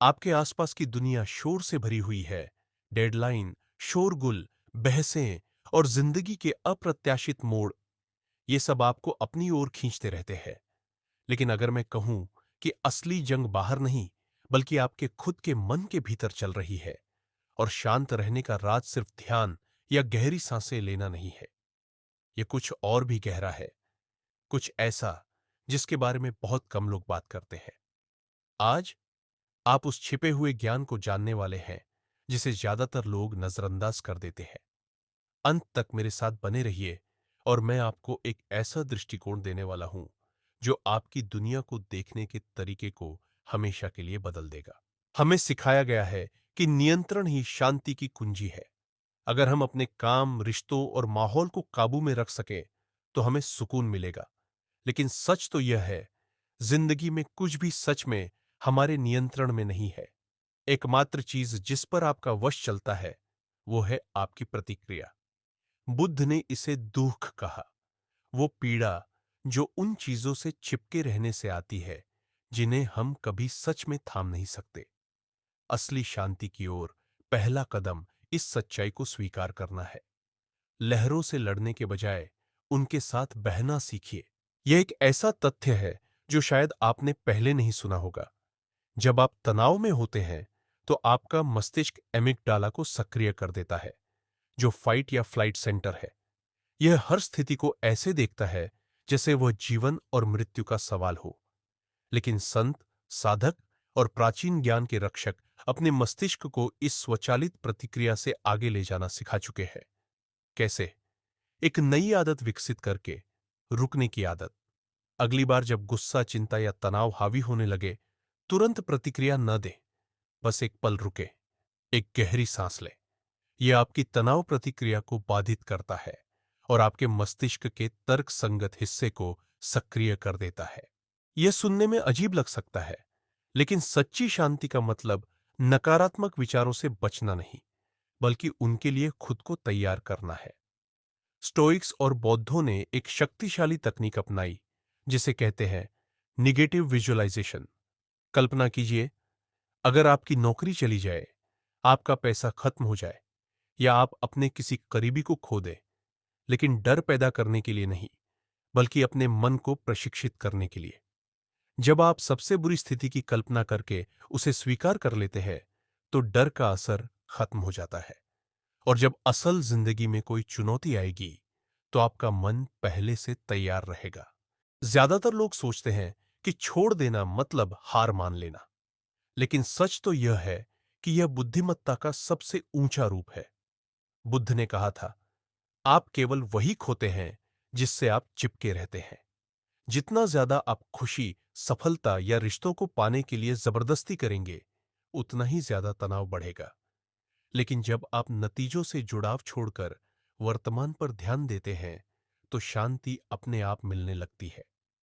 आपके आसपास की दुनिया शोर से भरी हुई है। डेडलाइन, शोरगुल, बहसें और जिंदगी के अप्रत्याशित मोड़, ये सब आपको अपनी ओर खींचते रहते हैं। लेकिन अगर मैं कहूं कि असली जंग बाहर नहीं, बल्कि आपके खुद के मन के भीतर चल रही है, और शांत रहने का राज सिर्फ ध्यान या गहरी सांसें लेना नहीं है। ये कुछ और भी गहरा है, कुछ ऐसा जिसके बारे में बहुत कम लोग बात करते हैं। आज आप उस छिपे हुए ज्ञान को जानने वाले हैं जिसे ज्यादातर लोग नजरअंदाज कर देते हैं। अंत तक मेरे साथ बने रहिए और मैं आपको एक ऐसा दृष्टिकोण देने वाला हूं जो आपकी दुनिया को देखने के तरीके को हमेशा के लिए बदल देगा। हमें सिखाया गया है कि नियंत्रण ही शांति की कुंजी है। अगर हम अपने काम, रिश्तों और माहौल को काबू में रख सकें तो हमें सुकून मिलेगा। लेकिन सच तो यह है, जिंदगी में कुछ भी सच में हमारे नियंत्रण में नहीं है। एकमात्र चीज जिस पर आपका वश चलता है वो है आपकी प्रतिक्रिया। बुद्ध ने इसे दुख कहा, वो पीड़ा जो उन चीजों से चिपके रहने से आती है जिन्हें हम कभी सच में थाम नहीं सकते। असली शांति की ओर पहला कदम इस सच्चाई को स्वीकार करना है। लहरों से लड़ने के बजाय उनके साथ बहना सीखिए। यह एक ऐसा तथ्य है जो शायद आपने पहले नहीं सुना होगा। जब आप तनाव में होते हैं तो आपका मस्तिष्क एमिगडाला को सक्रिय कर देता है, जो फाइट या फ्लाइट सेंटर है। यह हर स्थिति को ऐसे देखता है जैसे वह जीवन और मृत्यु का सवाल हो। लेकिन संत, साधक और प्राचीन ज्ञान के रक्षक अपने मस्तिष्क को इस स्वचालित प्रतिक्रिया से आगे ले जाना सिखा चुके हैं। कैसे? एक नई आदत विकसित करके, रुकने की आदत। अगली बार जब गुस्सा, चिंता या तनाव हावी होने लगे, तुरंत प्रतिक्रिया न दें, बस एक पल रुके, एक गहरी सांस लें। यह आपकी तनाव प्रतिक्रिया को बाधित करता है और आपके मस्तिष्क के तर्क संगत हिस्से को सक्रिय कर देता है। यह सुनने में अजीब लग सकता है, लेकिन सच्ची शांति का मतलब नकारात्मक विचारों से बचना नहीं, बल्कि उनके लिए खुद को तैयार करना है। स्टोइक्स और बौद्धों ने एक शक्तिशाली तकनीक अपनाई जिसे कहते हैं निगेटिव विजुअलाइजेशन। कल्पना कीजिए, अगर आपकी नौकरी चली जाए, आपका पैसा खत्म हो जाए या आप अपने किसी करीबी को खो दें, लेकिन डर पैदा करने के लिए नहीं, बल्कि अपने मन को प्रशिक्षित करने के लिए। जब आप सबसे बुरी स्थिति की कल्पना करके उसे स्वीकार कर लेते हैं, तो डर का असर खत्म हो जाता है। और जब असल जिंदगी में कोई चुनौती आएगी, तो आपका मन पहले से तैयार रहेगा। ज्यादातर लोग सोचते हैं कि छोड़ देना मतलब हार मान लेना, लेकिन सच तो यह है कि यह बुद्धिमत्ता का सबसे ऊंचा रूप है। बुद्ध ने कहा था, आप केवल वही खोते हैं जिससे आप चिपके रहते हैं। जितना ज्यादा आप खुशी, सफलता या रिश्तों को पाने के लिए जबरदस्ती करेंगे, उतना ही ज्यादा तनाव बढ़ेगा। लेकिन जब आप नतीजों से जुड़ाव छोड़कर वर्तमान पर ध्यान देते हैं, तो शांति अपने आप मिलने लगती है।